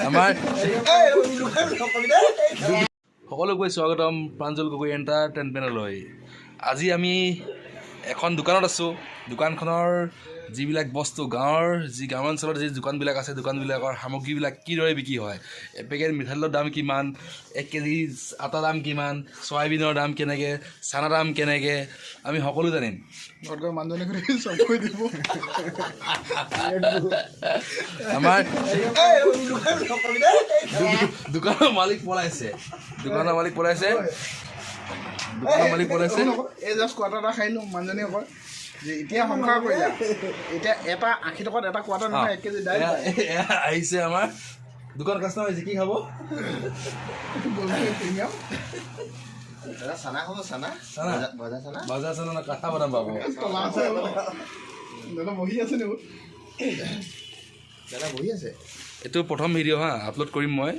আমাৰ সকলোকে স্বাগতম প্ৰাঞ্জল গগৈ এণ্টাৰটেইনমেণ্টলৈ। আজি আমি এখন দোকানত আছোঁ। দোকানখনৰ যিবিলাক বস্তু গাঁৱৰ গ্ৰামাঞ্চলত যি দোকানবিলাক আছে, দোকানবিলাকৰ সামগ্ৰীবিলাক কিদৰে বিক্ৰী হয়, এপেকেট মিঠাইৰ দাম কিমান, 1 কেজি আটা দাম কিমান, চয়াবিনৰ দাম কেনেকৈ, চানা দাম কেনেকৈ, আমি সকলো জানিম। আমাৰ দোকানৰ মালিক পলাইছে। এই জাষ্ট কোৱাৰ্টাৰ এটা খাই লওঁ মানুহজনীয়ে কয় যে এতিয়া সংসাৰ কৰিলা, এতিয়া এটা 80 টকাত এটা কোৱাৰ্টাৰ নহয় 1 কেজি দাইল আহিছে আমাৰ দোকান কাষ্টমাৰ আহিছে। কি খাব? চানা খাব, চানা বাজাৰ চানা না কাঠা বনাম পাব। দাদা বহি আছে নে? দাদা বহি আছে। এইটো প্ৰথম ভিডিঅ' আপলোড কৰিম মই।